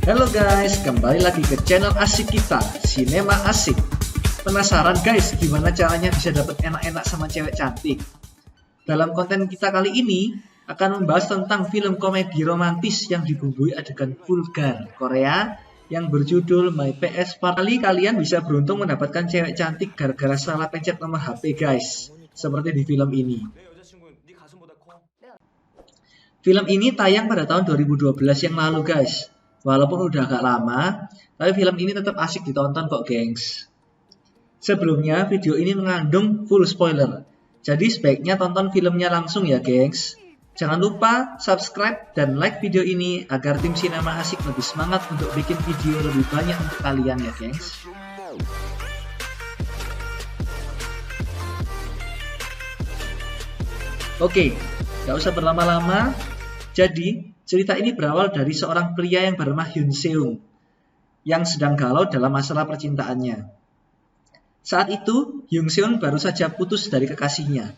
Halo guys, kembali lagi ke channel asik kita, Sinema Asik. Penasaran guys, gimana caranya bisa dapat enak-enak sama cewek cantik? Dalam konten kita kali ini akan membahas tentang film komedi romantis yang dibumbui adegan vulgar Korea yang berjudul My PS Part. Kali kalian bisa beruntung mendapatkan cewek cantik gara-gara salah pencet nomor HP guys, seperti di film ini. Film ini tayang pada tahun 2012 yang lalu guys. Walaupun udah agak lama, tapi film ini tetap asik ditonton kok gengs. Sebelumnya video ini mengandung full spoiler, jadi sebaiknya tonton filmnya langsung ya gengs. Jangan lupa subscribe dan like video ini agar tim Sinema Asik lebih semangat untuk bikin video lebih banyak untuk kalian ya gengs. Oke, gak usah berlama-lama. Jadi, cerita ini berawal dari seorang pria yang bernama Hyun Seung yang sedang galau dalam masalah percintaannya. Saat itu, Hyun Seung baru saja putus dari kekasihnya,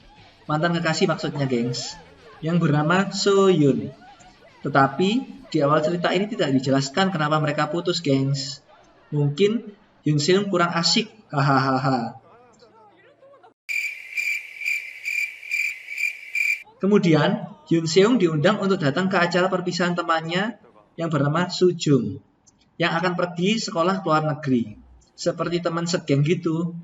mantan kekasih maksudnya gengs, yang bernama So Yoon. Tetapi, di awal cerita ini tidak dijelaskan kenapa mereka putus gengs. Mungkin Hyun Seung kurang asik, hahaha. Kemudian, Hyun Seung diundang untuk datang ke acara perpisahan temannya yang bernama Soo Jung, yang akan pergi sekolah ke luar negeri, seperti teman segeng gitu.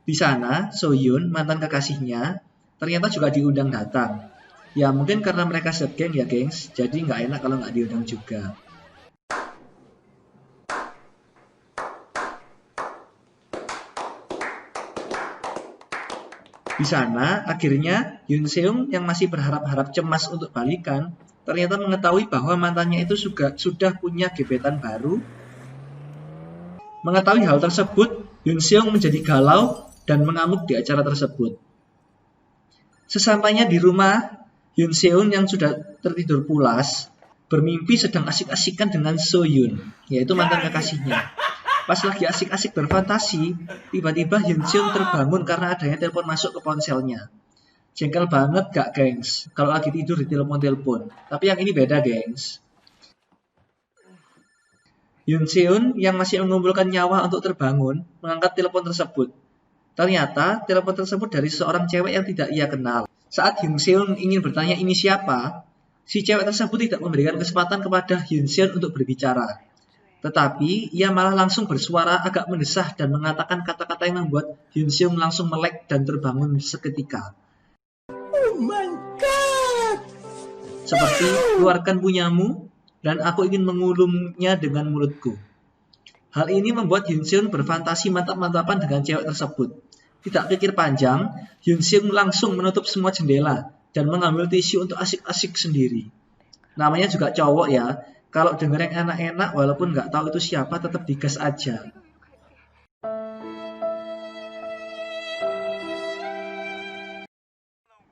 Di sana, So Yoon, mantan kekasihnya, ternyata juga diundang datang. Ya mungkin karena mereka segeng ya gengs, jadi nggak enak kalau nggak diundang juga. Di sana, akhirnya Hyun Seung yang masih berharap-harap cemas untuk balikan, ternyata mengetahui bahwa mantannya itu sudah punya gebetan baru. Mengetahui hal tersebut, Hyun Seung menjadi galau dan mengamuk di acara tersebut. Sesampainya di rumah, Hyun Seung yang sudah tertidur pulas, bermimpi sedang asik-asikan dengan So Yoon, yaitu mantan kekasihnya. Pas lagi asik-asik berfantasi, tiba-tiba Hyun Seung terbangun karena adanya telepon masuk ke ponselnya. Jengkel banget gak gengs, kalau lagi tidur di telepon-telepon. Tapi yang ini beda gengs. Hyun Seung yang masih mengumpulkan nyawa untuk terbangun, mengangkat telepon tersebut. Ternyata telepon tersebut dari seorang cewek yang tidak ia kenal. Saat Hyun Seung ingin bertanya ini siapa, si cewek tersebut tidak memberikan kesempatan kepada Hyun Seung untuk berbicara. Tetapi, ia malah langsung bersuara agak mendesah dan mengatakan kata-kata yang membuat Hyun Seung langsung melek dan terbangun seketika. Oh my god! Seperti, keluarkan punyamu, dan aku ingin mengulumnya dengan mulutku. Hal ini membuat Hyun Seung berfantasi mantap-mantapan dengan cewek tersebut. Tidak pikir panjang, Hyun Seung langsung menutup semua jendela dan mengambil tisu untuk asik-asik sendiri. Namanya juga cowok ya. Kalau denger yang enak-enak, walaupun nggak tahu itu siapa, tetap digas aja.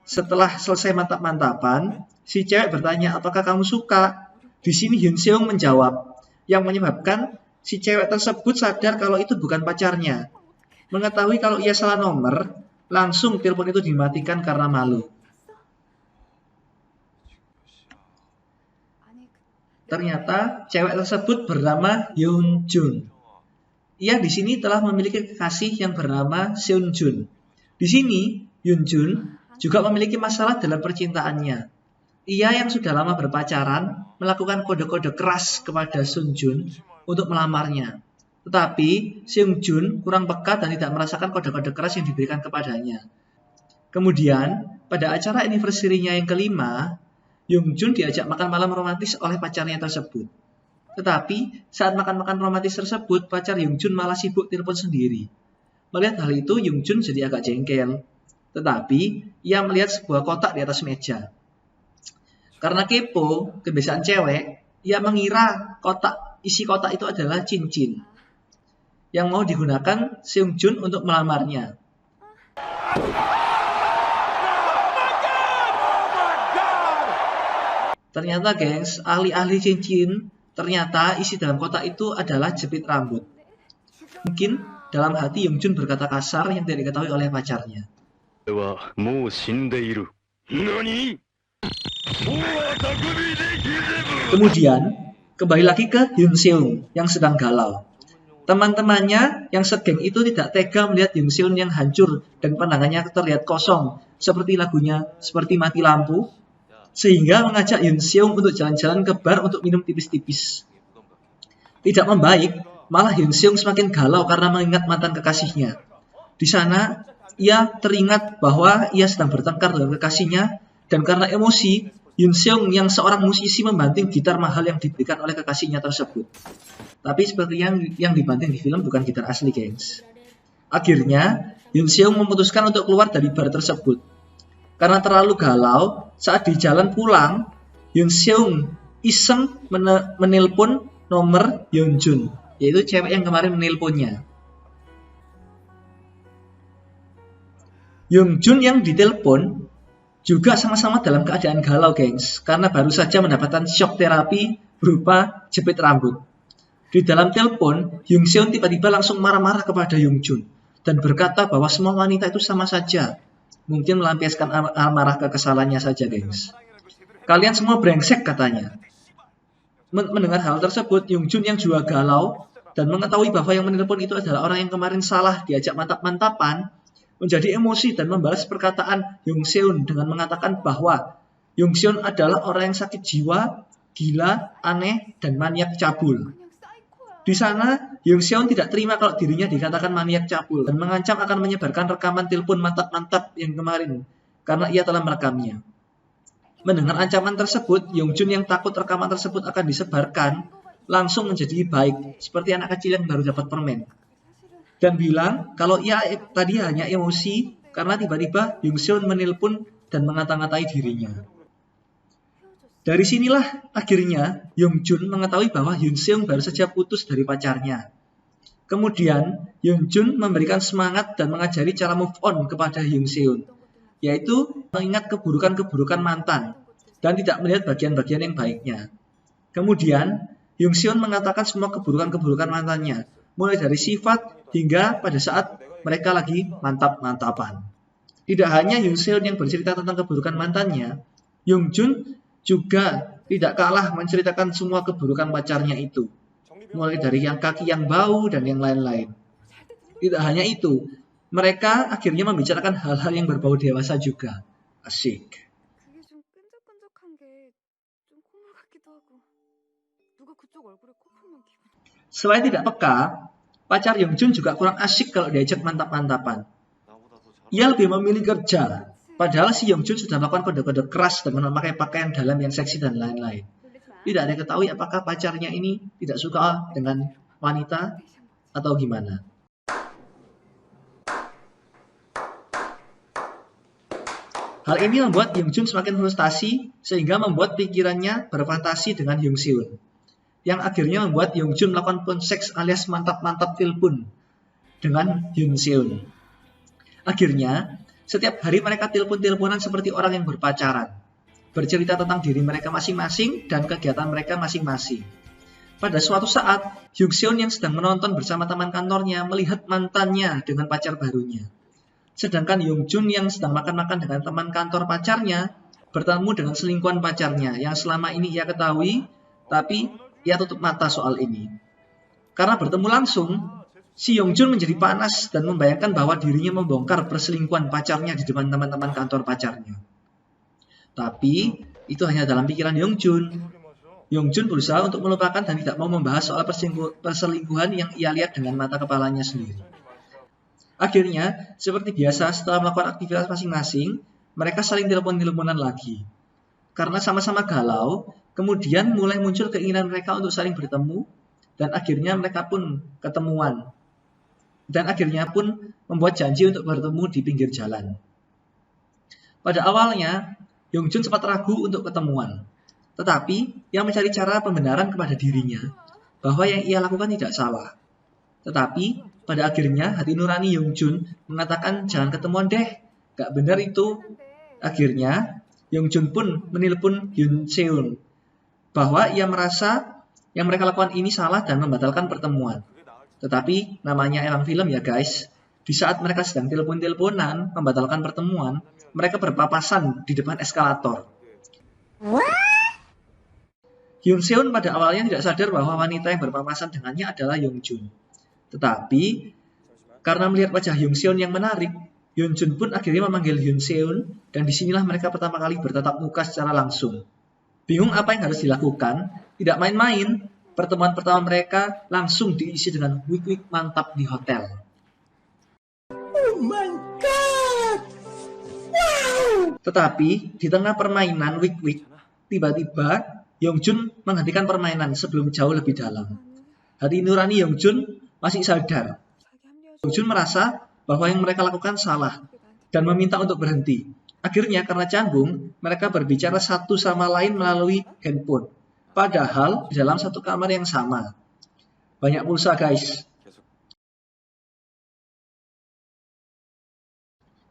Setelah selesai mantap-mantapan, si cewek bertanya, apakah kamu suka? Di sini Hyun Seung menjawab, yang menyebabkan si cewek tersebut sadar kalau itu bukan pacarnya. Mengetahui kalau ia salah nomor, langsung telepon itu dimatikan karena malu. Ternyata cewek tersebut bernama Yoon Jun. Ia di sini telah memiliki kekasih yang bernama Seun Jun. Di sini Yoon Jun juga memiliki masalah dalam percintaannya. Ia yang sudah lama berpacaran melakukan kode-kode keras kepada Seun Jun untuk melamarnya. Tetapi Seun Jun kurang peka dan tidak merasakan kode-kode keras yang diberikan kepadanya. Kemudian pada acara anniversary-nya yang kelima, Yoon Jun diajak makan malam romantis oleh pacarnya tersebut. Tetapi, saat makan-makan romantis tersebut, pacar Yoon Jun malah sibuk telepon sendiri. Melihat hal itu, Yoon Jun jadi agak jengkel. Tetapi, ia melihat sebuah kotak di atas meja. Karena kepo, kebiasaan cewek, ia mengira isi kotak itu adalah cincin yang mau digunakan Seung Jun untuk melamarnya. Ternyata gengs, ahli-ahli cincin, ternyata isi dalam kotak itu adalah jepit rambut. Mungkin dalam hati Yoon Jun berkata kasar yang tidak diketahui oleh pacarnya. Kemudian, Kembali lagi ke Hyun Seung yang sedang galau. Teman-temannya yang segeng itu tidak tega melihat Hyun Seung yang hancur dan pandangannya terlihat kosong, seperti lagunya Seperti Mati Lampu, sehingga mengajak Hyun Seung untuk jalan-jalan ke bar untuk minum tipis-tipis. Tidak membaik, malah Hyun Seung semakin galau karena mengingat mantan kekasihnya. Di sana, ia teringat bahwa ia sedang bertengkar dengan kekasihnya, dan karena emosi, Hyun Seung yang seorang musisi membanting gitar mahal yang diberikan oleh kekasihnya tersebut. Tapi seperti yang dibanting di film bukan gitar asli, gengs. Akhirnya, Hyun Seung memutuskan untuk keluar dari bar tersebut. Karena terlalu galau, saat di jalan pulang, Hyun Seung iseng menelpon nomor Yeonjun, yaitu cewek yang kemarin menelponnya. Yeonjun yang ditelepon juga sama-sama dalam keadaan galau, gengs, karena baru saja mendapatkan shock terapi berupa jepit rambut. Di dalam telepon, Hyun Seung tiba-tiba langsung marah-marah kepada Yeonjun dan berkata bahwa semua wanita itu sama saja. Mungkin melampiaskan amarah kekesalannya saja, gengs. Kalian semua brengsek, katanya. Mendengar hal tersebut, Yeonjun yang juga galau dan mengetahui bahwa yang menelpon itu adalah orang yang kemarin salah diajak mantap-mantapan, menjadi emosi dan membalas perkataan Hyun Seung dengan mengatakan bahwa Hyun Seung adalah orang yang sakit jiwa, gila, aneh, dan maniak cabul. Di sana, Hyun Seung tidak terima kalau dirinya dikatakan maniak cabul dan mengancam akan menyebarkan rekaman telepon mantap-mantap yang kemarin karena ia telah merekamnya. Mendengar ancaman tersebut, Yeonjun yang takut rekaman tersebut akan disebarkan langsung menjadi baik seperti anak kecil yang baru dapat permen dan bilang kalau ia tadi hanya emosi karena tiba-tiba Hyun Seung menelpon dan mengata-ngatai dirinya. Dari sinilah akhirnya Yeonjun mengetahui bahwa Hyun Seung baru saja putus dari pacarnya. Kemudian Yeonjun memberikan semangat dan mengajari cara move on kepada Hyun Seung, yaitu mengingat keburukan-keburukan mantan dan tidak melihat bagian-bagian yang baiknya. Kemudian Hyun Seung mengatakan semua keburukan-keburukan mantannya, mulai dari sifat hingga pada saat mereka lagi mantap-mantapan. Tidak hanya Hyun Seung yang bercerita tentang keburukan mantannya, Yeonjun juga tidak kalah menceritakan semua keburukan pacarnya itu, mulai dari yang kaki yang bau dan yang lain-lain. Tidak hanya itu, mereka akhirnya membicarakan hal-hal yang berbau dewasa juga. Asyik. Selain tidak peka, pacar Yeonjun juga kurang asyik kalau diajak mantap-mantapan. Ia lebih memilih kerja, padahal si Yeonjun sudah melakukan kode-kode keras dan memakai pakaian dalam yang seksi dan lain-lain. Tidak ada yang ketahui apakah pacarnya ini tidak suka dengan wanita atau gimana. Hal ini membuat Yeonjun semakin frustasi sehingga membuat pikirannya berfantasi dengan Hyun Seung, yang akhirnya membuat Yeonjun melakukan phone sex alias mantap-mantap telepon dengan Hyun Seung. Akhirnya, setiap hari mereka telepon-teleponan seperti orang yang berpacaran, bercerita tentang diri mereka masing-masing dan kegiatan mereka masing-masing. Pada suatu saat, Hyun Seung yang sedang menonton bersama teman kantornya melihat mantannya dengan pacar barunya. Sedangkan Yeonjun yang sedang makan-makan dengan teman kantor pacarnya bertemu dengan selingkuhan pacarnya yang selama ini ia ketahui, tapi ia tutup mata soal ini. Karena bertemu langsung, si Yeonjun menjadi panas dan membayangkan bahwa dirinya membongkar perselingkuhan pacarnya di depan teman-teman kantor pacarnya. Tapi, itu hanya dalam pikiran Yeonjun. Yeonjun berusaha untuk melupakan dan tidak mau membahas soal perselingkuhan yang ia lihat dengan mata kepalanya sendiri. Akhirnya, seperti biasa setelah melakukan aktivitas masing-masing, mereka saling telepon-teleponan lagi. Karena sama-sama galau, kemudian mulai muncul keinginan mereka untuk saling bertemu, dan akhirnya mereka pun ketemuan. Dan akhirnya pun membuat janji untuk bertemu di pinggir jalan. Pada awalnya, Yeonjun sempat ragu untuk ketemuan. Tetapi, ia mencari cara pembenaran kepada dirinya bahwa yang ia lakukan tidak salah. Tetapi, pada akhirnya hati nurani Yeonjun mengatakan jangan ketemuan deh, gak benar itu. Akhirnya, Yeonjun pun menelpon Hyun Seung bahwa ia merasa yang mereka lakukan ini salah dan membatalkan pertemuan. Tetapi namanya emang film ya guys. Di saat mereka sedang telepon-teleponan membatalkan pertemuan, mereka berpapasan di depan eskalator. Hyun Seon pada awalnya tidak sadar bahwa wanita yang berpapasan dengannya adalah Yong Jun. Tetapi, karena melihat wajah Hyun Seon yang menarik, Hyun Jun pun akhirnya memanggil Hyun Seon, dan disinilah mereka pertama kali bertatap muka secara langsung. Bingung apa yang harus dilakukan, tidak main-main, pertemuan pertama mereka langsung diisi dengan wik-wik mantap di hotel. Oh my god! Wow! Tetapi, di tengah permainan wik-wik, tiba-tiba Yong Jun menghentikan permainan sebelum jauh lebih dalam. Hati nurani Yong Jun masih sadar. Yong Jun merasa bahwa yang mereka lakukan salah dan meminta untuk berhenti. Akhirnya karena canggung, mereka berbicara satu sama lain melalui handphone. Padahal di dalam satu kamar yang sama. Banyak pulsa guys.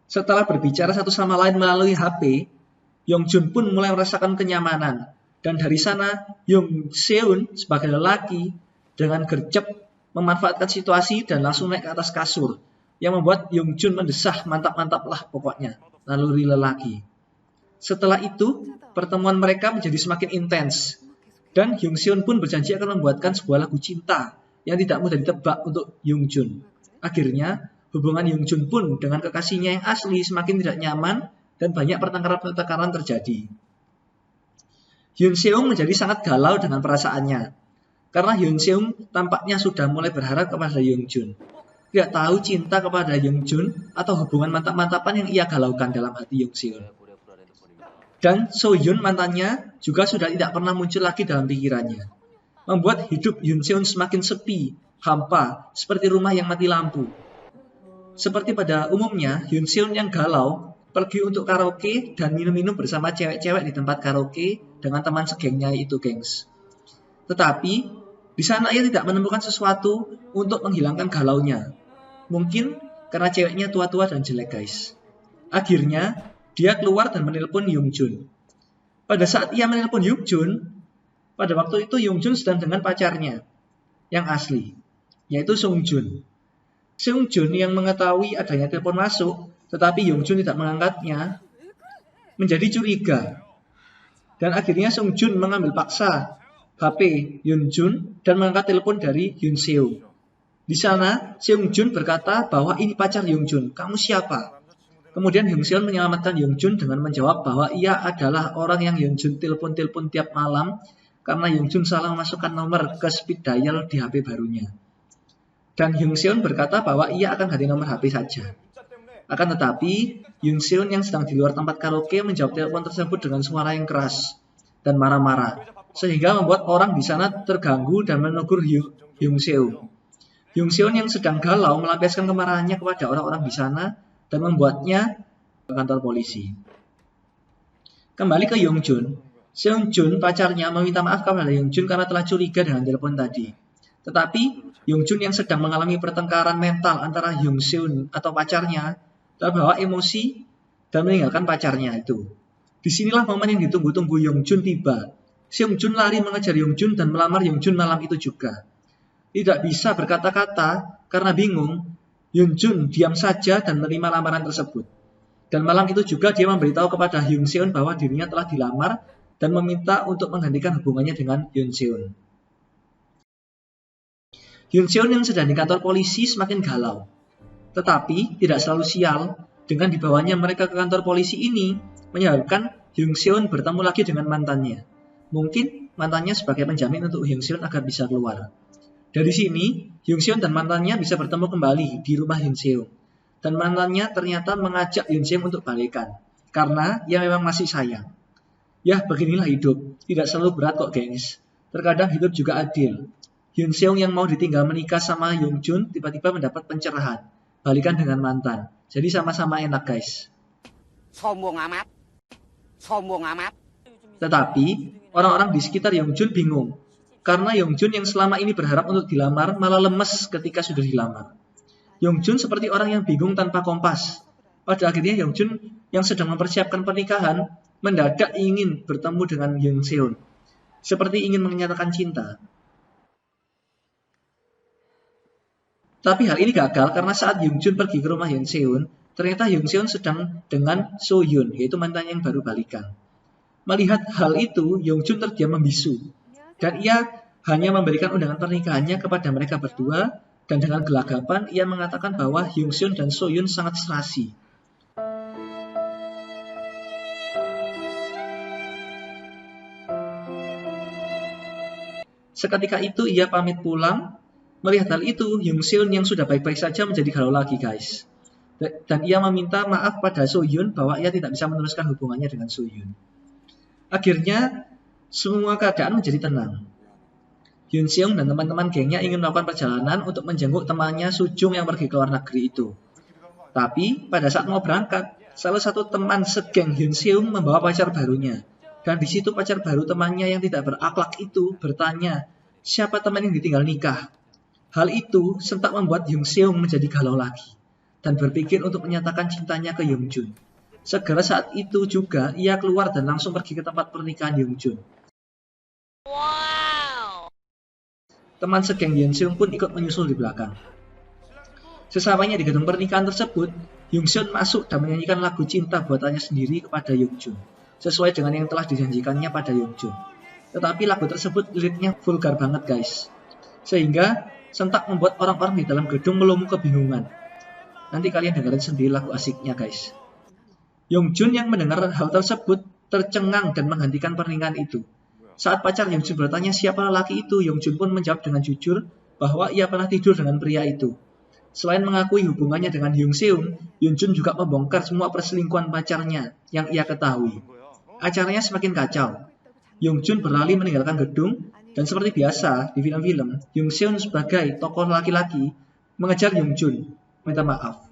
Setelah berbicara satu sama lain melalui HP, Yong Jun pun mulai merasakan kenyamanan. Dan dari sana, Yong Seon sebagai lelaki dengan gercep memanfaatkan situasi dan langsung naik ke atas kasur. Yang membuat Yong Jun mendesah, mantap-mantap lah pokoknya, naluri lelaki. Setelah itu, pertemuan mereka menjadi semakin intens. Dan Hyun Seon pun berjanji akan membuatkan sebuah lagu cinta yang tidak mudah ditebak untuk Yong Jun. Akhirnya, hubungan Yong Jun pun dengan kekasihnya yang asli semakin tidak nyaman dan banyak pertengkaran-pertengkaran terjadi. Hyun Seon menjadi sangat galau dengan perasaannya. Karena Hyun Seon tampaknya sudah mulai berharap kepada Yong Jun. Tidak tahu cinta kepada Yong Jun atau hubungan mantap-mantapan yang ia galaukan dalam hati Yong Seon. Dan So Hyun mantannya juga sudah tidak pernah muncul lagi dalam pikirannya. Membuat hidup Hyun Seon semakin sepi, hampa, seperti rumah yang mati lampu. Seperti pada umumnya, Hyun Seon yang galau pergi untuk karaoke dan minum-minum bersama cewek-cewek di tempat karaoke dengan teman segengnya itu, gengs. Tetapi, di sana ia tidak menemukan sesuatu untuk menghilangkan galaunya. Mungkin karena ceweknya tua-tua dan jelek, guys. Akhirnya, dia keluar dan menelpon Yong Jun. Pada saat ia menelpon Yong Jun, pada waktu itu Yong Jun sedang dengan pacarnya yang asli, yaitu Sung Jun. Sung Jun yang mengetahui adanya telepon masuk, tetapi Yong Jun tidak mengangkatnya, menjadi curiga. Dan akhirnya Sung Jun mengambil paksa HP Hyun Jun dan mengangkat telepon dari Hyun Seon. Di sana, Sung Jun berkata bahwa ini pacar Yong Jun, kamu siapa? Kemudian Hyun Seon menyelamatkan Yong Jun dengan menjawab bahwa ia adalah orang yang Yong Jun telepon-telepon tiap malam karena Yong Jun salah memasukkan nomor ke speed dial di HP barunya. Dan Hyun Seon berkata bahwa ia akan ganti nomor HP saja. Akan tetapi, Hyun Seon yang sedang di luar tempat karaoke menjawab telepon tersebut dengan suara yang keras dan marah-marah, sehingga membuat orang di sana terganggu dan menegur Hyun Seon. Hyun Seon yang sedang galau melampiaskan kemarahannya kepada orang-orang di sana dan membuatnya ke kantor polisi. Kembali ke Yong Jun, Seung Jun pacarnya meminta maaf kepada Yong Jun karena telah curiga dengan telepon tadi. Tetapi Yong Jun yang sedang mengalami pertengkaran mental antara Hyun Seon atau pacarnya terbawa emosi dan meninggalkan pacarnya itu. Disinilah momen yang ditunggu-tunggu Yong Jun tiba. Seung Jun lari mengejar Yong Jun dan melamar Yong Jun malam itu juga. Tidak bisa berkata-kata karena bingung, Hyun Jun diam saja dan menerima lamaran tersebut. Dan malam itu juga dia memberitahu kepada Hyun Seon bahwa dirinya telah dilamar dan meminta untuk menghentikan hubungannya dengan Hyun Seon. Hyun Seon yang sedang di kantor polisi semakin galau. Tetapi tidak selalu sial, dengan dibawanya mereka ke kantor polisi ini menyebabkan Hyun Seon bertemu lagi dengan mantannya. Mungkin mantannya sebagai penjamin untuk Hyun Seon agar bisa keluar. Dari sini, Hyun Seon dan mantannya bisa bertemu kembali di rumah Hyun Seon. Dan mantannya ternyata mengajak Hyun Seon untuk balikan, karena ia memang masih sayang. Ya, beginilah hidup. Tidak selalu berat kok, gengs. Terkadang hidup juga adil. Hyun Seon yang mau ditinggal menikah sama Yong Jun tiba-tiba mendapat pencerahan. Balikan dengan mantan. Jadi sama-sama enak, guys. Sombong amat. Sombong amat. Tetapi, orang-orang di sekitar Yong Jun bingung. Karena Yong Jun yang selama ini berharap untuk dilamar malah lemes ketika sudah dilamar. Yong Jun seperti orang yang bingung tanpa kompas. Pada akhirnya Yong Jun yang sedang mempersiapkan pernikahan mendadak ingin bertemu dengan Hyun Seon. Seperti ingin menyatakan cinta. Tapi hal ini gagal karena saat Yong Jun pergi ke rumah Hyun Seon, ternyata Hyun Seon sedang dengan So Hyun, yaitu mantan yang baru balikan. Melihat hal itu, Yong Jun terdiam membisu. Dan ia hanya memberikan undangan pernikahannya kepada mereka berdua, dan dengan gelagapan ia mengatakan bahwa Hyung Seon dan So Yoon sangat serasi. Seketika itu ia pamit pulang. Melihat hal itu, Hyung Seon yang sudah baik-baik saja menjadi galau lagi, guys. Dan ia meminta maaf pada So Yoon bahwa ia tidak bisa meneruskan hubungannya dengan So Yoon. Akhirnya, semua keadaan menjadi tenang. Hyun Seung dan teman-teman gengnya ingin melakukan perjalanan untuk menjenguk temannya So Jung yang pergi ke luar negeri itu. Tapi, pada saat mau berangkat, salah satu teman segeng Hyun Seung membawa pacar barunya. Dan di situ pacar baru temannya yang tidak berakhlak itu bertanya, siapa teman yang ditinggal nikah? Hal itu sentak membuat Hyun Seung menjadi galau lagi dan berpikir untuk menyatakan cintanya ke Hyung Jun. Segera saat itu juga ia keluar dan langsung pergi ke tempat pernikahan Hyung Jun. Wow. Teman segeng Hyun Seung pun ikut menyusul di belakang. Sesampainya di gedung pernikahan tersebut, Hyun Seung masuk dan menyanyikan lagu cinta buatannya sendiri kepada Hyung Jun, sesuai dengan yang telah dijanjikannya pada Hyung Jun. Tetapi lagu tersebut liriknya vulgar banget, guys. Sehingga sentak membuat orang-orang di dalam gedung melumpuh kebingungan. Nanti kalian dengerin sendiri lagu asiknya, guys. Hyung Jun yang mendengar hal tersebut tercengang dan menghentikan pernikahan itu. Saat pacar Hyung Jun bertanya siapa lelaki itu, Hyung Jun pun menjawab dengan jujur bahwa ia pernah tidur dengan pria itu. Selain mengakui hubungannya dengan Hyun Seung, Hyun Jun juga membongkar semua perselingkuhan pacarnya yang ia ketahui. Acaranya semakin kacau. Hyun Jun berlari meninggalkan gedung, dan seperti biasa di film-film, Hyun Seung sebagai tokoh laki-laki mengejar Hyun Jun, minta maaf.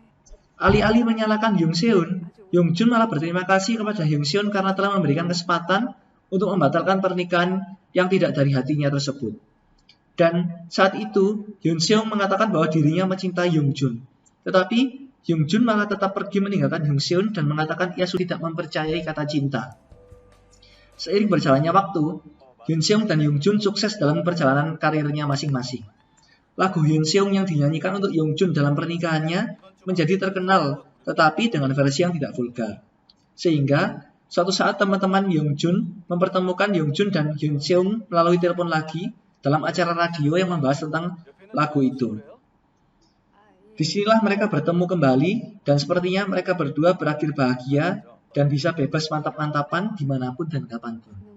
Alih-alih menyalahkan Hyun Seung, Hyun Jun malah berterima kasih kepada Hyun Seung karena telah memberikan kesempatan untuk membatalkan pernikahan yang tidak dari hatinya tersebut. Dan saat itu, Hyun Seung mengatakan bahwa dirinya mencintai Hyun Jun. Tetapi, Hyun Jun malah tetap pergi meninggalkan Hyun Seung dan mengatakan ia sudah tidak mempercayai kata cinta. Seiring berjalannya waktu, Hyun Seung dan Hyun Jun sukses dalam perjalanan karirnya masing-masing. Lagu Hyun Seung yang dinyanyikan untuk Hyun Jun dalam pernikahannya menjadi terkenal, tetapi dengan versi yang tidak vulgar. Sehingga, suatu saat teman-teman Hyun Jun mempertemukan Hyun Jun dan Hyun Seung melalui telepon lagi dalam acara radio yang membahas tentang lagu itu. Disinilah mereka bertemu kembali, dan sepertinya mereka berdua berakhir bahagia dan bisa bebas mantap-mantapan dimanapun dan kapanpun.